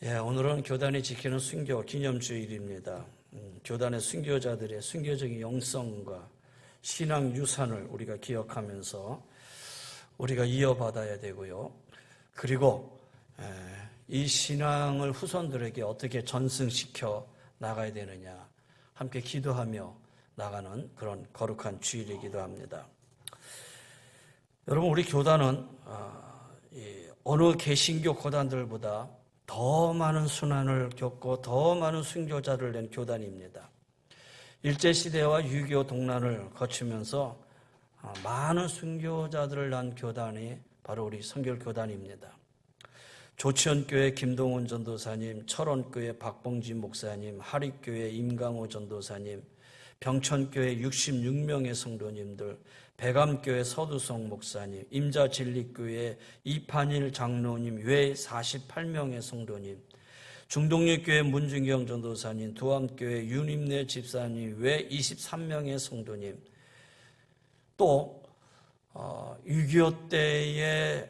오늘은 교단이 지키는 순교 기념주일입니다. 교단의 순교자들의 순교적인 영성과 신앙 유산을 우리가 기억하면서 우리가 이어받아야 되고요. 그리고 이 신앙을 후손들에게 어떻게 전승시켜 나가야 되느냐 함께 기도하며 나가는 그런 거룩한 주일이기도 합니다. 여러분, 우리 교단은 어느 개신교 교단들보다 더 많은 순환을 겪고 더 많은 순교자를 낸 교단입니다. 일제시대와 6.25 동란을 거치면서 많은 순교자들을 낳은 교단이 바로 우리 성결교단입니다. 조치원교회 김동훈 전도사님, 철원교회 박봉진 목사님, 하립교회 임강호 전도사님, 병천교회 66명의 성도님들, 백암교회 서두성 목사님, 임자진리교회 이판일 장로님 외 48명의 성도님, 중동리교회 문중경 전도사님, 두암교회 윤임래 집사님 외 23명의 성도님, 또 6.25 때에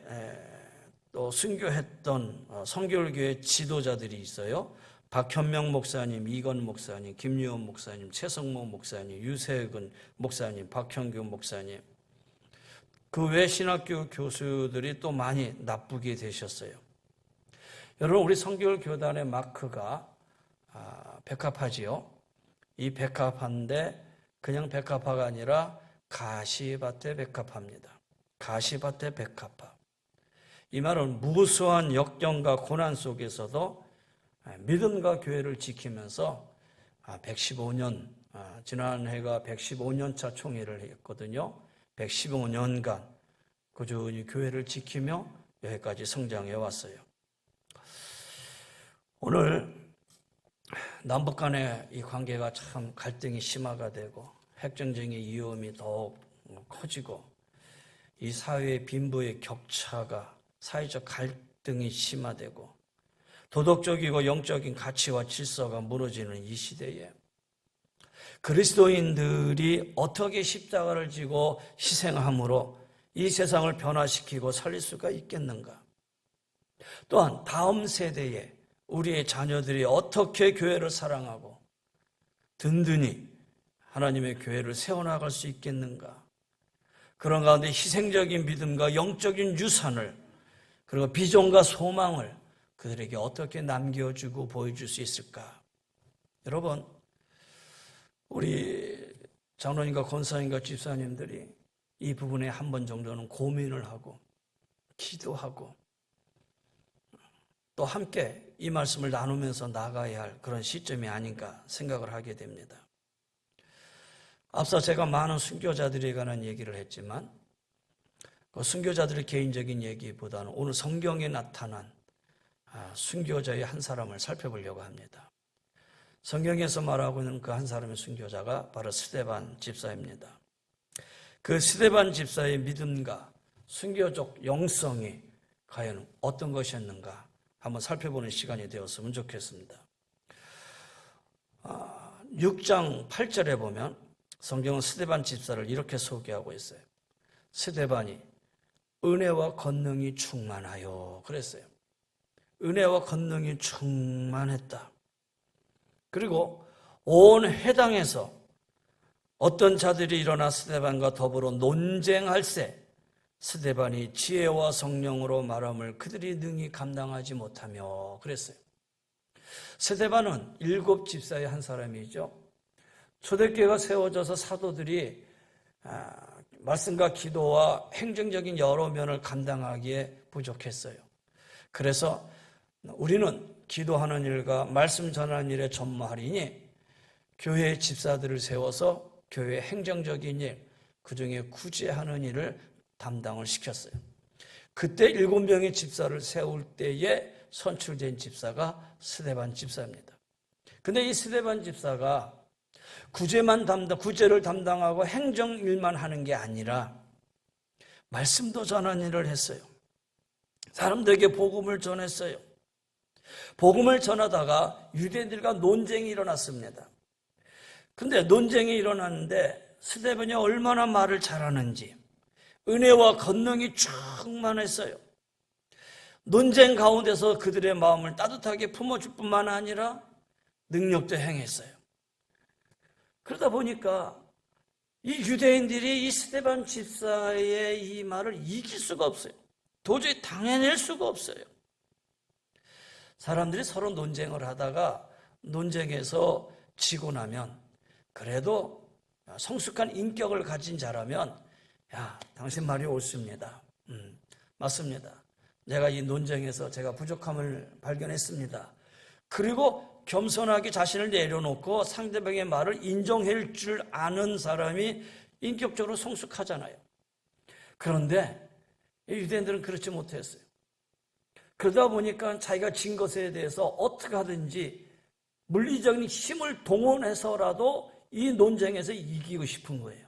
또 순교했던 성결교회 지도자들이 있어요. 박현명 목사님, 이건 목사님, 김유원 목사님, 최성모 목사님, 유세근 목사님, 박형규 목사님, 그 외 신학교 교수들이 또 많이 납북이 되셨어요. 여러분, 우리 성결교단의 마크가 백합화지요. 이 백합화인데 그냥 백합화가 아니라 가시밭의 백합화입니다. 가시밭의 백합화. 이 말은 무수한 역경과 고난 속에서도 믿음과 교회를 지키면서 115년, 지난해가 115년차 총회를 했거든요. 115년간 꾸준히 교회를 지키며 여기까지 성장해 왔어요. 오늘 남북 간의 이 관계가 참 갈등이 심화가 되고 핵전쟁의 위험이 더욱 커지고 이 사회의 빈부의 격차가 사회적 갈등이 심화되고 도덕적이고 영적인 가치와 질서가 무너지는 이 시대에 그리스도인들이 어떻게 십자가를 지고 희생함으로 이 세상을 변화시키고 살릴 수가 있겠는가? 또한 다음 세대에 우리의 자녀들이 어떻게 교회를 사랑하고 든든히 하나님의 교회를 세워나갈 수 있겠는가? 그런 가운데 희생적인 믿음과 영적인 유산을 그리고 비전과 소망을 그들에게 어떻게 남겨주고 보여줄 수 있을까? 여러분, 우리 장로님과 권사님과 집사님들이 이 부분에 한 번 정도는 고민을 하고 기도하고 또 함께 이 말씀을 나누면서 나가야 할 그런 시점이 아닌가 생각을 하게 됩니다. 앞서 제가 많은 순교자들에 관한 얘기를 했지만 그 순교자들의 개인적인 얘기보다는 오늘 성경에 나타난 순교자의 한 사람을 살펴보려고 합니다. 성경에서 말하고 있는 그 한 사람의 순교자가 바로 스데반 집사입니다. 그 스데반 집사의 믿음과 순교적 영성이 과연 어떤 것이었는가 한번 살펴보는 시간이 되었으면 좋겠습니다. 6장 8절에 보면 성경은 스데반 집사를 이렇게 소개하고 있어요. 스데반이 은혜와 권능이 충만하여 그랬어요. 은혜와 권능이 충만했다. 그리고 온 회당에서 어떤 자들이 일어나 스데반과 더불어 논쟁할세 스데반이 지혜와 성령으로 말함을 그들이 능히 감당하지 못하며 그랬어요. 스데반은 7 집사의 한 사람이죠. 초대교회가 세워져서 사도들이 말씀과 기도와 행정적인 여러 면을 감당하기에 부족했어요. 그래서 우리는 기도하는 일과 말씀 전하는 일에 전무하리니 교회의 집사들을 세워서 교회 행정적인 일, 그중에 구제하는 일을 담당을 시켰어요. 그때 7명의 집사를 세울 때에 선출된 집사가 스데반 집사입니다. 근데 이 스데반 집사가 구제를 담당하고 행정 일만 하는 게 아니라 말씀도 전하는 일을 했어요. 사람들에게 복음을 전했어요. 복음을 전하다가 유대인들과 논쟁이 일어났습니다. 근데 논쟁이 일어났는데 스데반이 얼마나 말을 잘하는지 은혜와 권능이 충만했어요. 논쟁 가운데서 그들의 마음을 따뜻하게 품어줄 뿐만 아니라 능력도 행했어요. 그러다 보니까 이 유대인들이 이 스데반 집사의 이 말을 이길 수가 없어요. 도저히 당해낼 수가 없어요. 사람들이 서로 논쟁을 하다가 논쟁에서 지고 나면 그래도 성숙한 인격을 가진 자라면 야, 당신 말이 옳습니다. 맞습니다. 내가 이 논쟁에서 제가 부족함을 발견했습니다. 그리고 겸손하게 자신을 내려놓고 상대방의 말을 인정할 줄 아는 사람이 인격적으로 성숙하잖아요. 그런데 유대인들은 그렇지 못했어요. 그러다 보니까 자기가 진 것에 대해서 어떻게 하든지 물리적인 힘을 동원해서라도 이 논쟁에서 이기고 싶은 거예요.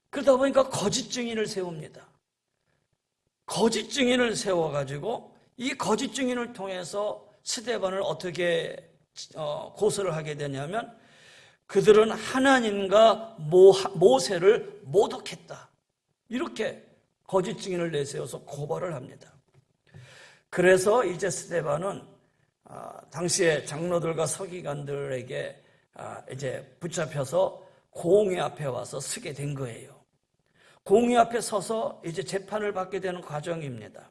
그러다 보니까 거짓 증인을 세웁니다. 거짓 증인을 세워가지고 이 거짓 증인을 통해서 스데반을 어떻게 고소를 하게 되냐면 그들은 하나님과 모세를 모독했다. 이렇게 거짓 증인을 내세워서 고발을 합니다. 그래서 이제 스데반은 당시에 장로들과 서기관들에게 이제 붙잡혀서 공회 앞에 와서 서게 된 거예요. 공회 앞에 서서 이제 재판을 받게 되는 과정입니다.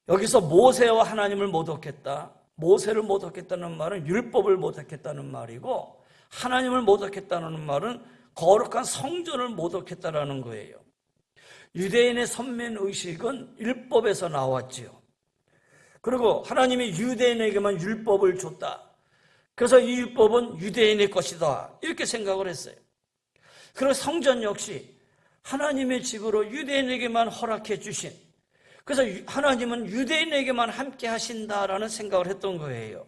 여기서 모세와 하나님을 모독했다. 모세를 모독했다는 말은 율법을 모독했다는 말이고 하나님을 모독했다는 말은 거룩한 성전을 모독했다라는 거예요. 유대인의 선민의식은 율법에서 나왔지요. 그리고 하나님이 유대인에게만 율법을 줬다. 그래서 이 율법은 유대인의 것이다. 이렇게 생각을 했어요. 그리고 성전 역시 하나님의 집으로 유대인에게만 허락해 주신, 그래서 하나님은 유대인에게만 함께 하신다라는 생각을 했던 거예요.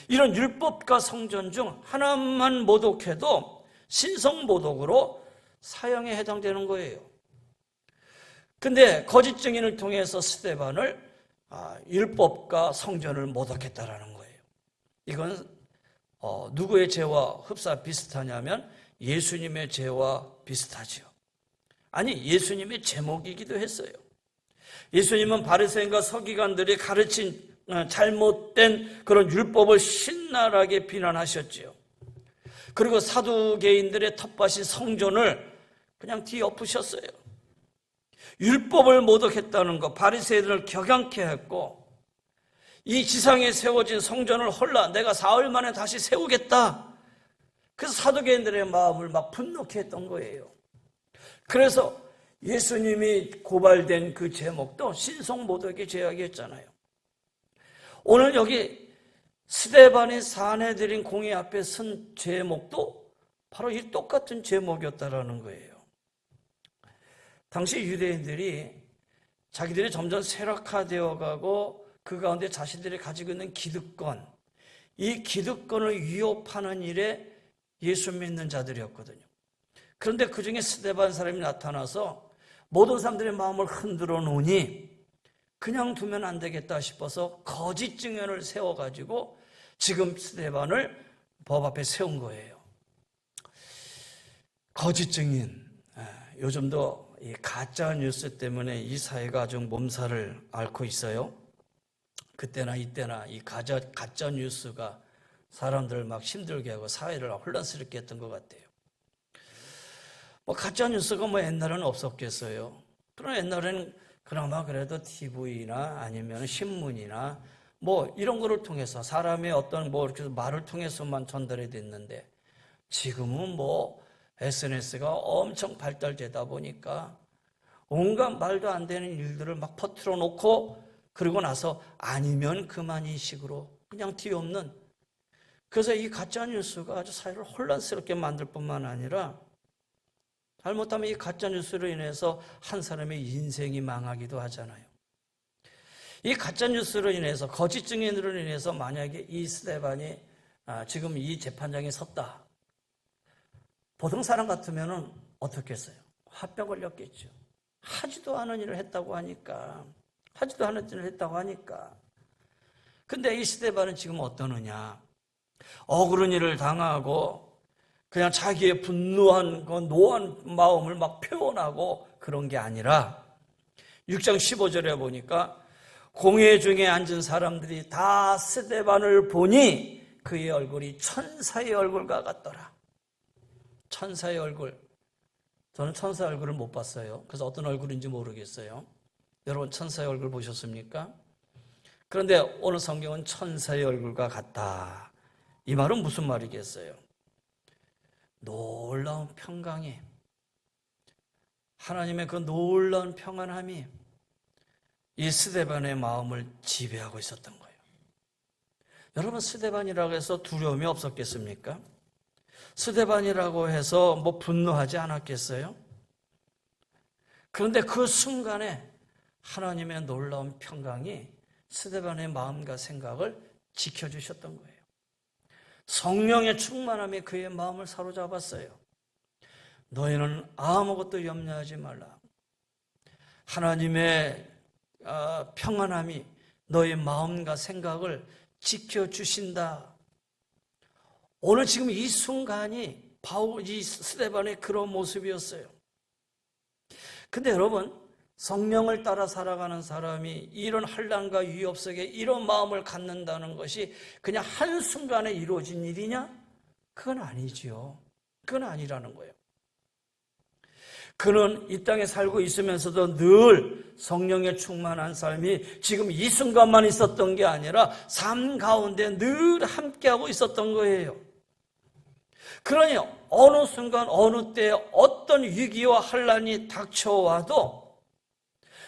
이런 율법과 성전 중 하나만 모독해도 신성모독으로 사형에 해당되는 거예요. 근데 거짓 증인을 통해서 스데반을 율법과 성전을 모독했다라는 거예요. 이건 누구의 죄와 흡사 비슷하냐면 예수님의 죄와 비슷하지요. 아니, 예수님의 제목이기도 했어요. 예수님은 바리새인과 서기관들이 가르친 잘못된 그런 율법을 신랄하게 비난하셨지요. 그리고 사두개인들의 텃밭인 성전을 그냥 뒤엎으셨어요. 율법을 모독했다는 것, 바리새인들을 격양케 했고 이 지상에 세워진 성전을 홀라 내가 사흘 만에 다시 세우겠다. 그래서 사두개인들의 마음을 막 분노케 했던 거예요. 그래서 예수님이 고발된 그 제목도 신성모독의 죄악이었잖아요. 오늘 여기 스데반이 사내들인 공회 앞에 선 제목도 바로 이 똑같은 제목이었다라는 거예요. 당시 유대인들이 자기들이 점점 세력화되어 가고 그 가운데 자신들이 가지고 있는 기득권, 이 기득권을 위협하는 일에 예수 믿는 자들이었거든요. 그런데 그 중에 스데반 사람이 나타나서 모든 사람들의 마음을 흔들어 놓으니 그냥 두면 안 되겠다 싶어서 거짓 증언을 세워가지고 지금 스데반을 법 앞에 세운 거예요. 거짓 증인, 요즘도 이 가짜 뉴스 때문에 이 사회가 아주 몸살을 앓고 있어요. 그때나 이때나 이 가짜 뉴스가 사람들을 막 힘들게 하고 사회를 혼란스럽게 했던 것 같아요. 가짜 뉴스가 옛날에는 없었겠어요. 그러나 옛날에는 그나마 그래도 TV나 아니면 신문이나 이런 거를 통해서 사람의 어떤 이렇게 말을 통해서만 전달이 됐는데 지금은 SNS가 엄청 발달되다 보니까 온갖 말도 안 되는 일들을 막 퍼뜨려 놓고 그러고 나서 아니면 그만이 식으로 그냥 뒤엎는, 그래서 이 가짜 뉴스가 아주 사회를 혼란스럽게 만들 뿐만 아니라 잘못하면 이 가짜 뉴스로 인해서 한 사람의 인생이 망하기도 하잖아요. 이 가짜 뉴스로 인해서 거짓 증인으로 인해서 만약에 이 스데반이 지금 이 재판장에 섰다. 보통 사람 같으면은 어떻겠어요? 화병 걸렸겠죠. 하지도 않은 일을 했다고 하니까. 근데 이 스데반은 지금 어떠느냐? 억울한 일을 당하고 그냥 자기의 분노한 노한 마음을 막 표현하고 그런 게 아니라 6장 15절에 보니까 공회 중에 앉은 사람들이 다 스데반을 보니 그의 얼굴이 천사의 얼굴과 같더라. 천사의 얼굴. 저는 천사의 얼굴을 못 봤어요. 그래서 어떤 얼굴인지 모르겠어요. 여러분 천사의 얼굴 보셨습니까? 그런데 오늘 성경은 천사의 얼굴과 같다. 이 말은 무슨 말이겠어요? 놀라운 평강이, 하나님의 그 놀라운 평안함이 이 스데반의 마음을 지배하고 있었던 거예요. 여러분 스데반이라고 해서 두려움이 없었겠습니까? 스데반이라고 해서 뭐 분노하지 않았겠어요? 그런데 그 순간에 하나님의 놀라운 평강이 스데반의 마음과 생각을 지켜주셨던 거예요. 성령의 충만함이 그의 마음을 사로잡았어요. 너희는 아무것도 염려하지 말라. 하나님의 평안함이 너희 마음과 생각을 지켜주신다. 오늘 지금 이 순간이 이 스데반의 그런 모습이었어요. 근데 여러분, 성령을 따라 살아가는 사람이 이런 환난과 위협 속에 이런 마음을 갖는다는 것이 그냥 한순간에 이루어진 일이냐? 그건 아니지요. 그건 아니라는 거예요. 그는 이 땅에 살고 있으면서도 늘 성령에 충만한 삶이 지금 이 순간만 있었던 게 아니라 삶 가운데 늘 함께하고 있었던 거예요. 그러니 어느 순간 어느 때 어떤 위기와 환난이 닥쳐와도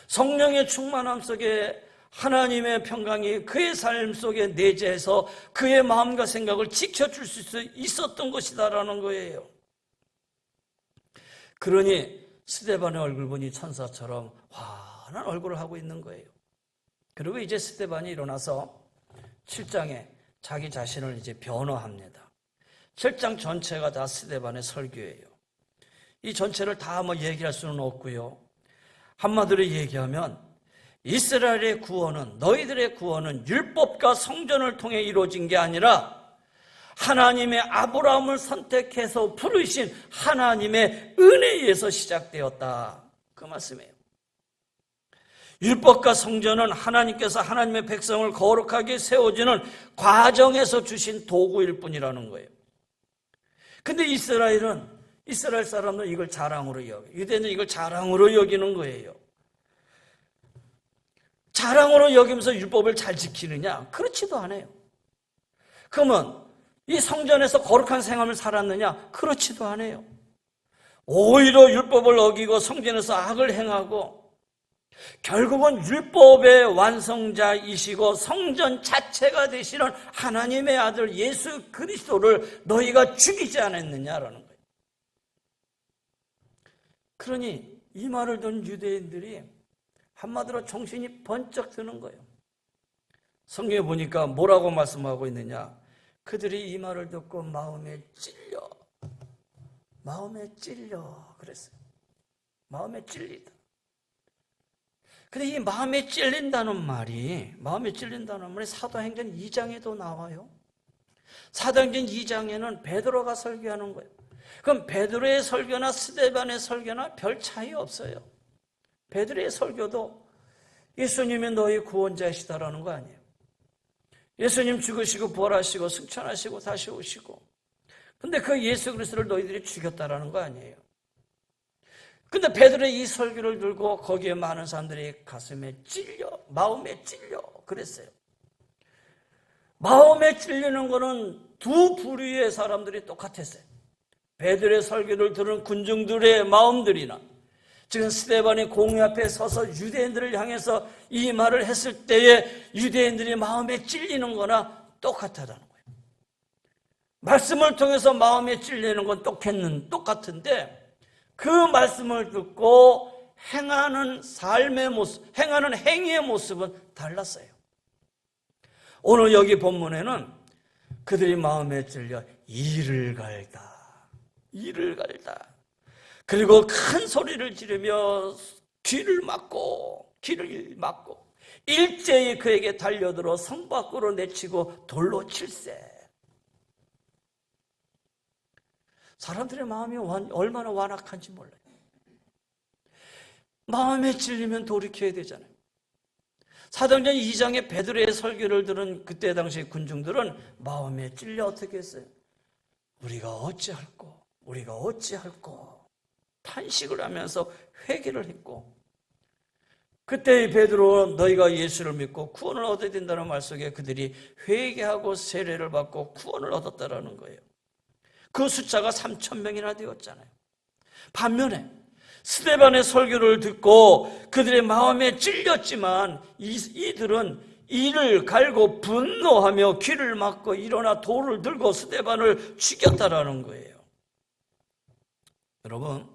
성령의 충만함 속에 하나님의 평강이 그의 삶 속에 내재해서 그의 마음과 생각을 지켜줄 수 있었던 것이다라는 거예요. 그러니 스데반의 얼굴 보니 천사처럼 환한 얼굴을 하고 있는 거예요. 그리고 이제 스데반이 일어나서 7장에 자기 자신을 이제 변호합니다. 7장 전체가 다 스데반의 설교예요. 이 전체를 다 얘기할 수는 없고요. 한마디로 얘기하면 이스라엘의 구원은, 너희들의 구원은 율법과 성전을 통해 이루어진 게 아니라 하나님의 아브라함을 선택해서 부르신 하나님의 은혜에 의해서 시작되었다. 그 말씀이에요. 율법과 성전은 하나님께서 하나님의 백성을 거룩하게 세워주는 과정에서 주신 도구일 뿐이라는 거예요. 근데 이스라엘 사람은 이걸 자랑으로 여겨요. 유대인은 이걸 자랑으로 여기는 거예요. 자랑으로 여기면서 율법을 잘 지키느냐? 그렇지도 않아요. 그러면 이 성전에서 거룩한 생활을 살았느냐? 그렇지도 않아요. 오히려 율법을 어기고 성전에서 악을 행하고 결국은 율법의 완성자이시고 성전 자체가 되시는 하나님의 아들 예수 그리스도를 너희가 죽이지 않았느냐라는 거예요. 그러니 이 말을 듣는 유대인들이 한마디로 정신이 번쩍 드는 거예요. 성경에 보니까 뭐라고 말씀하고 있느냐? 그들이 이 말을 듣고 마음에 찔려 그랬어요. 마음에 찔리다. 근데 이 마음에 찔린다는 말이 사도행전 2장에도 나와요. 사도행전 2장에는 베드로가 설교하는 거예요. 그럼 베드로의 설교나 스데반의 설교나 별 차이 없어요. 베드로의 설교도 예수님이 너희 구원자이시다라는 거 아니에요. 예수님 죽으시고 부활하시고 승천하시고 다시 오시고, 근데 그 예수 그리스도를 너희들이 죽였다라는 거 아니에요. 근데 베드로의 이 설교를 들고 거기에 많은 사람들이 가슴에 찔려, 마음에 찔려 그랬어요. 마음에 찔리는 거는 두 부류의 사람들이 똑같았어요. 베드로의 설교를 들은 군중들의 마음들이나 지금 스데반의 공회 앞에 서서 유대인들을 향해서 이 말을 했을 때에 유대인들이 마음에 찔리는 거나 똑같다는 거예요. 말씀을 통해서 마음에 찔리는 건 똑같은데 그 말씀을 듣고 행하는 삶의 모습, 행하는 행위의 모습은 달랐어요. 오늘 여기 본문에는 그들이 마음에 찔려 이를 갈다. 그리고 큰 소리를 지르며 귀를 막고 일제히 그에게 달려들어 성 밖으로 내치고 돌로 칠세. 사람들의 마음이 얼마나 완악한지 몰라요. 마음에 찔리면 돌이켜야 되잖아요. 사도행전 2장의 베드로의 설교를 들은 그때 당시 군중들은 마음에 찔려 어떻게 했어요? 우리가 어찌할꼬, 우리가 어찌할꼬 탄식을 하면서 회개를 했고, 그때 베드로 너희가 예수를 믿고 구원을 얻어야 된다는 말 속에 그들이 회개하고 세례를 받고 구원을 얻었다라는 거예요. 그 숫자가 3,000명이나 되었잖아요. 반면에 스데반의 설교를 듣고 그들의 마음에 찔렸지만 이들은 이를 갈고 분노하며 귀를 막고 일어나 돌을 들고 스데반을 죽였다라는 거예요. 여러분,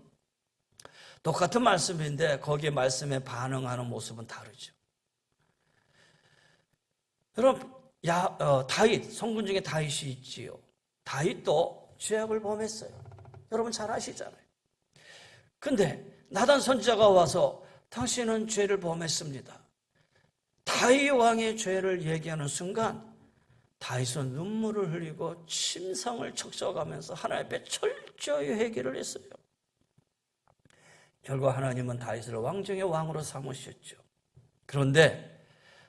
똑같은 말씀인데 거기에 말씀에 반응하는 모습은 다르죠. 여러분, 다윗, 성군 중에 다윗이 있지요. 다윗도 죄악을 범했어요. 여러분 잘 아시잖아요. 근데 나단 선지자가 와서 당신은 죄를 범했습니다. 다윗 왕의 죄를 얘기하는 순간 다윗은 눈물을 흘리고 침상을 척척하면서 하나님 앞에 철저히 회개를 했어요. 결국 하나님은 다윗을 왕중의 왕으로 삼으셨죠. 그런데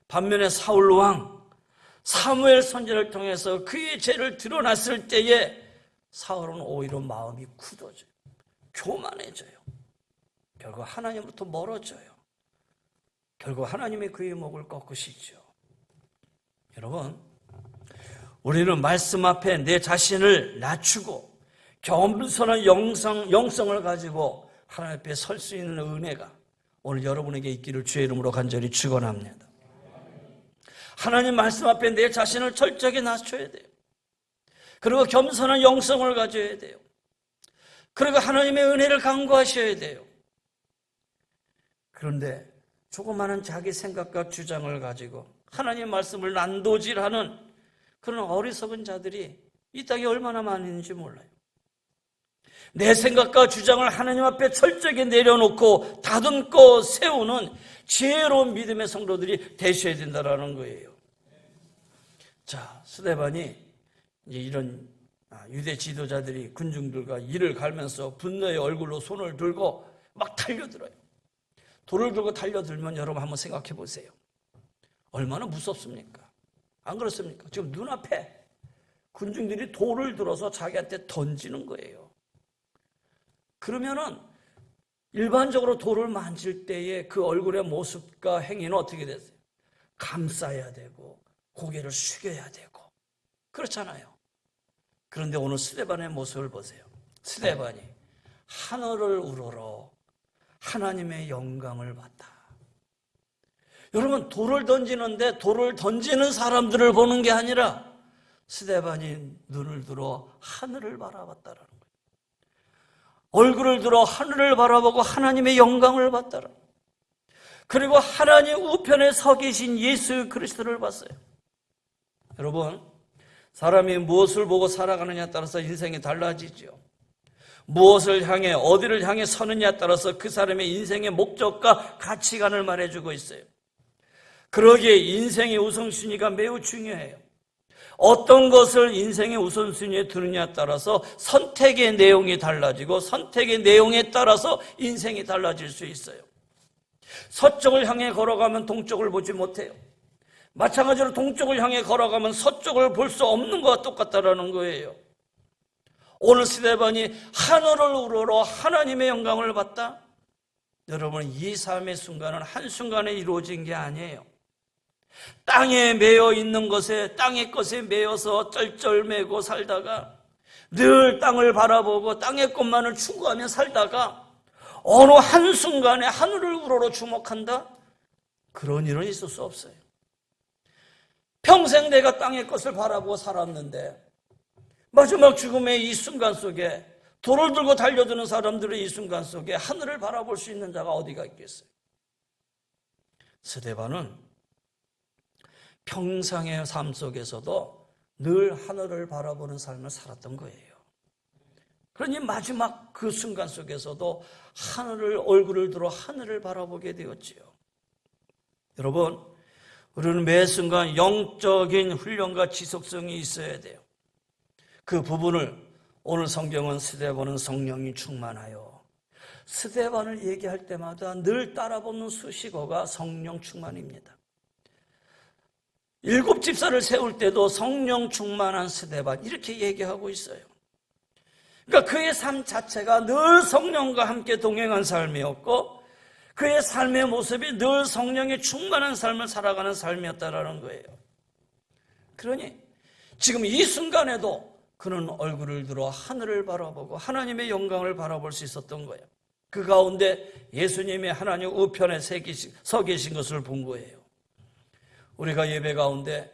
반면에 사울 왕 사무엘 선지자를 통해서 그의 죄를 드러났을 때에 사울은 오히려 마음이 굳어져요. 교만해져요. 결국 하나님으로부터 멀어져요. 결국 하나님이 그의 목을 꺾으시죠. 여러분, 우리는 말씀 앞에 내 자신을 낮추고 겸손한 영성을 가지고 하나님 앞에 설 수 있는 은혜가 오늘 여러분에게 있기를 주의 이름으로 간절히 축원합니다. 하나님 말씀 앞에 내 자신을 철저하게 낮춰야 돼요. 그리고 겸손한 영성을 가져야 돼요. 그리고 하나님의 은혜를 간구하셔야 돼요. 그런데 조그마한 자기 생각과 주장을 가지고 하나님의 말씀을 난도질하는 그런 어리석은 자들이 이 땅에 얼마나 많은지 몰라요. 내 생각과 주장을 하나님 앞에 철저하게 내려놓고 다듬고 세우는 지혜로운 믿음의 성도들이 되셔야 된다는 거예요. 자, 스데반이 이런 유대 지도자들이 군중들과 이를 갈면서 분노의 얼굴로 손을 들고 막 달려들어요. 돌을 들고 달려들면 여러분 한번 생각해 보세요. 얼마나 무섭습니까? 안 그렇습니까? 지금 눈앞에 군중들이 돌을 들어서 자기한테 던지는 거예요. 그러면은 일반적으로 돌을 만질 때의 그 얼굴의 모습과 행위는 어떻게 되세요? 감싸야 되고 고개를 숙여야 되고 그렇잖아요. 그런데 오늘 스데반의 모습을 보세요. 스데반이 하늘을 우러러 하나님의 영광을 봤다. 여러분, 돌을 던지는데 돌을 던지는 사람들을 보는 게 아니라 스데반이 눈을 들어 하늘을 바라봤다라는 거예요. 얼굴을 들어 하늘을 바라보고 하나님의 영광을 봤다라. 그리고 하나님 우편에 서 계신 예수 그리스도를 봤어요. 여러분, 사람이 무엇을 보고 살아가느냐에 따라서 인생이 달라지죠. 무엇을 향해 어디를 향해 서느냐에 따라서 그 사람의 인생의 목적과 가치관을 말해주고 있어요. 그러기에 인생의 우선순위가 매우 중요해요. 어떤 것을 인생의 우선순위에 두느냐에 따라서 선택의 내용이 달라지고 선택의 내용에 따라서 인생이 달라질 수 있어요. 서쪽을 향해 걸어가면 동쪽을 보지 못해요. 마찬가지로 동쪽을 향해 걸어가면 서쪽을 볼 수 없는 것과 똑같다라는 거예요. 오늘 스데반이 하늘을 우러러 하나님의 영광을 봤다. 여러분, 이 삶의 순간은 한순간에 이루어진 게 아니에요. 땅에 매여 있는 것에 땅의 것에 매여서 쩔쩔매고 살다가 늘 땅을 바라보고 땅의 것만을 추구하며 살다가 어느 한순간에 하늘을 우러러 주목한다? 그런 일은 있을 수 없어요. 평생 내가 땅의 것을 바라보고 살았는데 마지막 죽음의 이 순간 속에 돌을 들고 달려드는 사람들의 이 순간 속에 하늘을 바라볼 수 있는 자가 어디가 있겠어요? 스데반은 평생의 삶 속에서도 늘 하늘을 바라보는 삶을 살았던 거예요. 그러니 마지막 그 순간 속에서도 얼굴을 들어 하늘을 바라보게 되었지요. 여러분, 우리는 매 순간 영적인 훈련과 지속성이 있어야 돼요. 그 부분을 오늘 성경은 스데반은 성령이 충만하여 스데반을 얘기할 때마다 늘 따라붙는 수식어가 성령 충만입니다. 7 집사를 세울 때도 성령 충만한 스데반 이렇게 얘기하고 있어요. 그러니까 그의 삶 자체가 늘 성령과 함께 동행한 삶이었고 그의 삶의 모습이 늘 성령의 충만한 삶을 살아가는 삶이었다라는 거예요. 그러니 지금 이 순간에도 그는 얼굴을 들어 하늘을 바라보고 하나님의 영광을 바라볼 수 있었던 거예요. 그 가운데 예수님이 하나님 우편에 서 계신 것을 본 거예요. 우리가 예배 가운데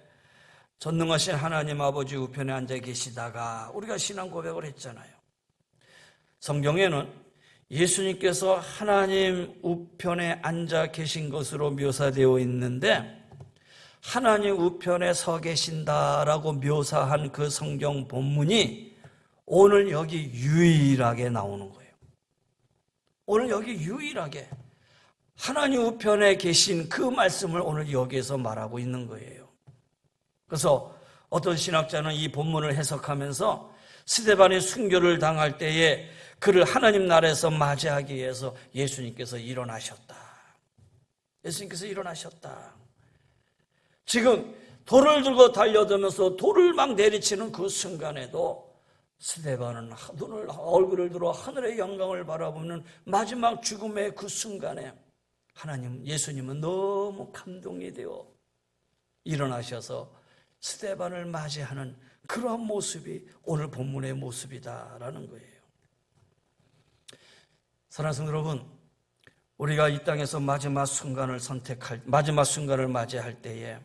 전능하신 하나님 아버지 우편에 앉아 계시다가 우리가 신앙 고백을 했잖아요. 성경에는 예수님께서 하나님 우편에 앉아 계신 것으로 묘사되어 있는데 하나님 우편에 서 계신다라고 묘사한 그 성경 본문이 오늘 여기 유일하게 나오는 거예요. 오늘 여기 유일하게 하나님 우편에 계신 그 말씀을 오늘 여기에서 말하고 있는 거예요. 그래서 어떤 신학자는 이 본문을 해석하면서 스데반이 순교를 당할 때에 그를 하나님 나라에서 맞이하기 위해서 예수님께서 일어나셨다. 예수님께서 일어나셨다. 지금 돌을 들고 달려들면서 돌을 막 내리치는 그 순간에도 스데반은 얼굴을 들어 하늘의 영광을 바라보는 마지막 죽음의 그 순간에 예수님은 너무 감동이 되어 일어나셔서 스데반을 맞이하는 그러한 모습이 오늘 본문의 모습이다라는 거예요. 사랑하는 성도 여러분, 우리가 이 땅에서 마지막 순간을 맞이할 때에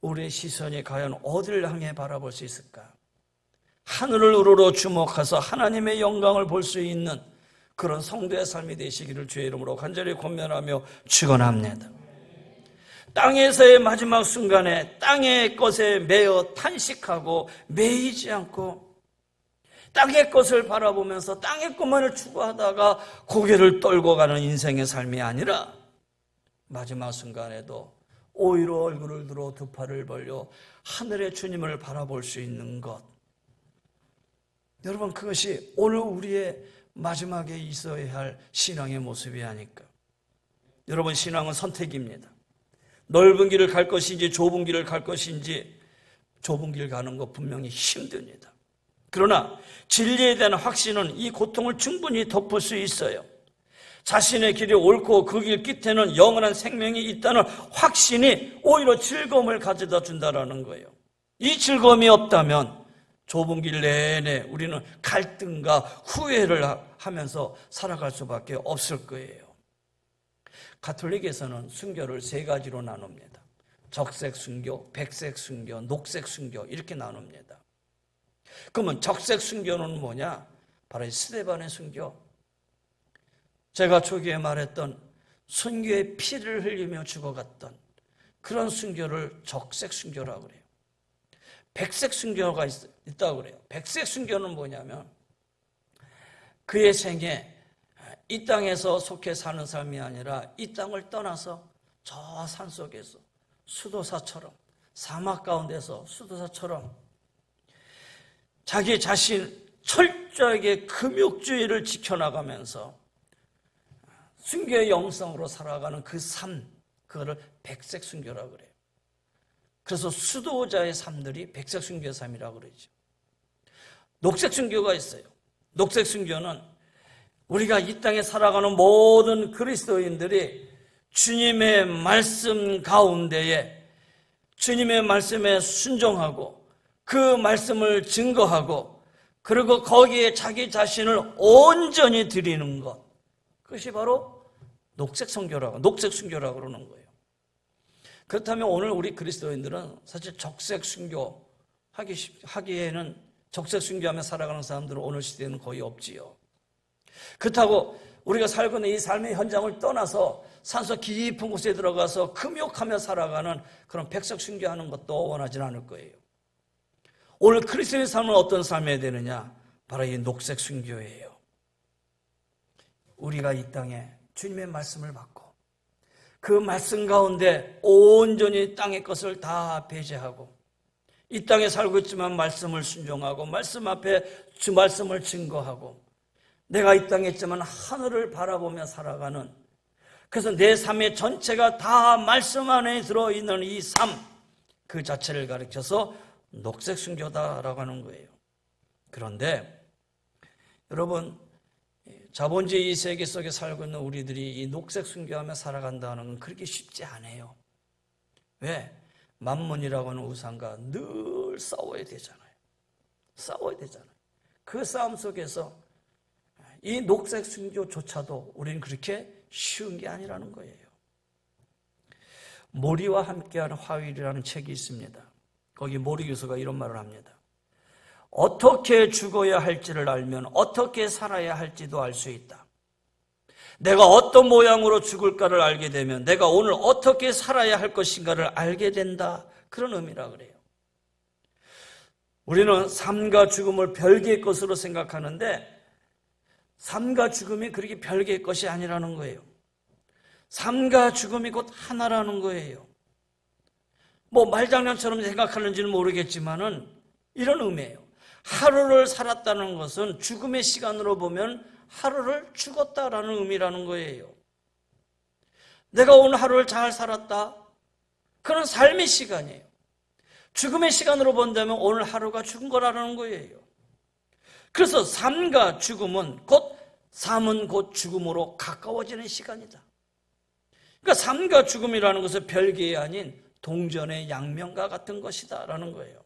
우리의 시선이 과연 어디를 향해 바라볼 수 있을까? 하늘을 우러러 주목해서 하나님의 영광을 볼 수 있는 그런 성도의 삶이 되시기를 주의 이름으로 간절히 권면하며 축원합니다. 땅에서의 마지막 순간에 땅의 것에 매여 탄식하고 매이지 않고 땅의 것을 바라보면서 땅의 것만을 추구하다가 고개를 떨고 가는 인생의 삶이 아니라 마지막 순간에도 오히려 얼굴을 들어 두 팔을 벌려 하늘의 주님을 바라볼 수 있는 것, 여러분, 그것이 오늘 우리의 마지막에 있어야 할 신앙의 모습이 아닐까. 여러분, 신앙은 선택입니다. 넓은 길을 갈 것인지 좁은 길을 갈 것인지, 좁은 길 가는 것 분명히 힘듭니다. 그러나 진리에 대한 확신은 이 고통을 충분히 덮을 수 있어요. 자신의 길이 옳고 그 길 끝에는 영원한 생명이 있다는 확신이 오히려 즐거움을 가져다 준다는 거예요. 이 즐거움이 없다면 좁은 길 내내 우리는 갈등과 후회를 하면서 살아갈 수밖에 없을 거예요. 가톨릭에서는 순교를 3가지로 나눕니다. 적색 순교, 백색 순교, 녹색 순교 이렇게 나눕니다. 그러면 적색 순교는 뭐냐? 바로 이 스데반의 순교. 제가 초기에 말했던 순교의 피를 흘리며 죽어갔던 그런 순교를 적색 순교라고 그래요. 백색 순교가 있다고 그래요. 백색 순교는 뭐냐면 그의 생에 이 땅에서 속해 사는 삶이 아니라 이 땅을 떠나서 저 산속에서 수도사처럼, 사막 가운데서 수도사처럼 자기 자신 철저하게 금욕주의를 지켜나가면서 순교의 영성으로 살아가는 그 삶, 그거를 백색 순교라고 그래요. 그래서 수도자의 삶들이 백색 순교의 삶이라고 그러죠. 녹색 순교가 있어요. 녹색 순교는 우리가 이 땅에 살아가는 모든 그리스도인들이 주님의 말씀 가운데에 주님의 말씀에 순종하고 그 말씀을 증거하고 그리고 거기에 자기 자신을 온전히 드리는 것, 그것이 바로 녹색 순교라고 그러는 거예요. 그렇다면 오늘 우리 그리스도인들은 사실 적색 순교 하기에는 적색 순교하며 살아가는 사람들은 오늘 시대에는 거의 없지요. 그렇다고 우리가 살고 있는 이 삶의 현장을 떠나서 산속 깊은 곳에 들어가서 금욕하며 살아가는 그런 백색 순교하는 것도 원하지는 않을 거예요. 오늘 그리스도의 삶은 어떤 삶이 되느냐? 바로 이 녹색 순교예요. 우리가 이 땅에 주님의 말씀을 받고 그 말씀 가운데 온전히 땅의 것을 다 배제하고 이 땅에 살고 있지만 말씀을 순종하고 말씀 앞에 주 말씀을 증거하고 내가 이 땅에 있지만 하늘을 바라보며 살아가는, 그래서 내 삶의 전체가 다 말씀 안에 들어있는 이 삶, 그 자체를 가르쳐서 녹색 순교다라고 하는 거예요. 그런데 여러분, 자본주의 이 세계 속에 살고 있는 우리들이 이 녹색 순교하며 살아간다는 건 그렇게 쉽지 않아요. 왜? 만몬이라고 하는 우상과 늘 싸워야 되잖아요. 싸워야 되잖아요. 그 싸움 속에서 이 녹색 순교조차도 우리는 그렇게 쉬운 게 아니라는 거예요. 모리와 함께하는 화일이라는 책이 있습니다. 거기 모리 교수가 이런 말을 합니다. 어떻게 죽어야 할지를 알면 어떻게 살아야 할지도 알 수 있다. 내가 어떤 모양으로 죽을까를 알게 되면 내가 오늘 어떻게 살아야 할 것인가를 알게 된다. 그런 의미라 그래요. 우리는 삶과 죽음을 별개의 것으로 생각하는데 삶과 죽음이 그렇게 별개의 것이 아니라는 거예요. 삶과 죽음이 곧 하나라는 거예요. 뭐 말장난처럼 생각하는지는 모르겠지만은 이런 의미예요. 하루를 살았다는 것은 죽음의 시간으로 보면 하루를 죽었다라는 의미라는 거예요. 내가 오늘 하루를 잘 살았다. 그건 삶의 시간이에요. 죽음의 시간으로 본다면 오늘 하루가 죽은 거라는 거예요. 그래서 삶과 죽음은 삶은 곧 죽음으로 가까워지는 시간이다. 그러니까 삶과 죽음이라는 것은 별개의 아닌 동전의 양면과 같은 것이다라는 거예요.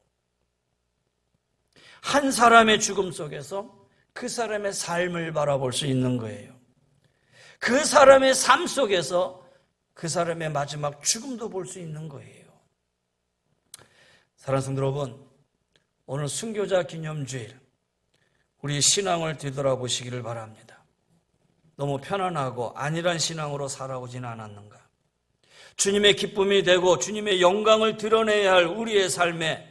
한 사람의 죽음 속에서 그 사람의 삶을 바라볼 수 있는 거예요. 그 사람의 삶 속에서 그 사람의 마지막 죽음도 볼 수 있는 거예요. 사랑하는 성도 여러분, 오늘 순교자 기념주일 우리 신앙을 되돌아보시기를 바랍니다. 너무 편안하고 안일한 신앙으로 살아오지는 않았는가? 주님의 기쁨이 되고 주님의 영광을 드러내야 할 우리의 삶에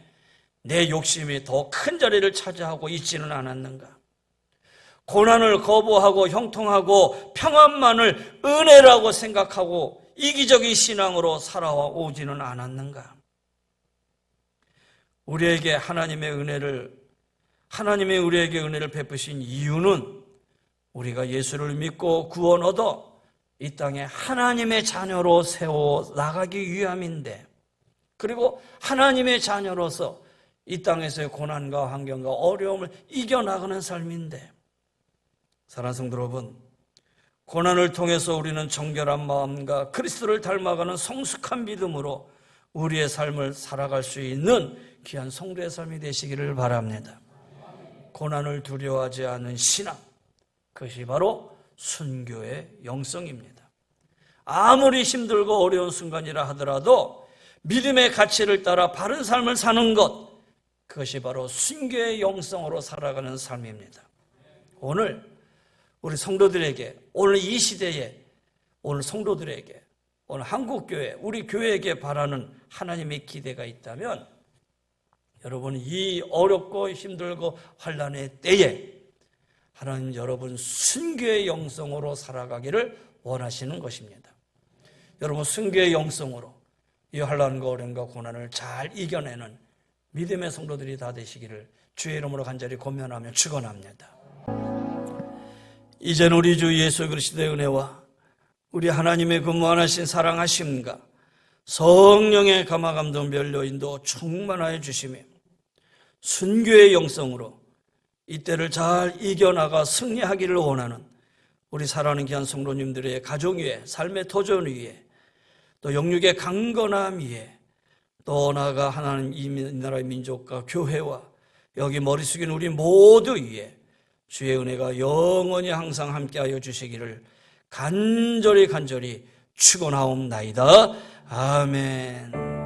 내 욕심이 더 큰 자리를 차지하고 있지는 않았는가? 고난을 거부하고 형통하고 평안만을 은혜라고 생각하고 이기적인 신앙으로 살아오지는 않았는가? 우리에게 하나님의 우리에게 은혜를 베푸신 이유는 우리가 예수를 믿고 구원 얻어 이 땅에 하나님의 자녀로 세워 나가기 위함인데, 그리고 하나님의 자녀로서 이 땅에서의 고난과 환경과 어려움을 이겨나가는 삶인데, 사랑하는 성도 여러분, 고난을 통해서 우리는 정결한 마음과 그리스도를 닮아가는 성숙한 믿음으로 우리의 삶을 살아갈 수 있는 귀한 성도의 삶이 되시기를 바랍니다. 고난을 두려워하지 않는 신앙, 그것이 바로 순교의 영성입니다. 아무리 힘들고 어려운 순간이라 하더라도 믿음의 가치를 따라 바른 삶을 사는 것, 그것이 바로 순교의 영성으로 살아가는 삶입니다. 오늘 우리 성도들에게, 오늘 이 시대에, 오늘 성도들에게, 오늘 한국교회, 우리 교회에게 바라는 하나님의 기대가 있다면, 여러분 이 어렵고 힘들고 환난의 때에 하나님 여러분 순교의 영성으로 살아가기를 원하시는 것입니다. 여러분 순교의 영성으로 이 환난과 어려움과 고난을 잘 이겨내는 믿음의 성도들이 다 되시기를 주의 이름으로 간절히 권면하며 축원합니다. 이제는 우리 주 예수 그리스도의 은혜와 우리 하나님의 그 무한하신 사랑하심과 성령의 감화감동 면류인도 충만하여 주시며 순교의 영성으로 이때를 잘 이겨나가 승리하기를 원하는 우리 사랑하는 귀한 성도님들의 가정 위에, 삶의 도전 위에, 또 영육의 강건함 위에, 또 나아가 하나님 이 나라의 민족과 교회와 여기 머리 숙인 우리 모두 위에 주의 은혜가 영원히 항상 함께하여 주시기를 간절히 축원하옵나이다. 아멘.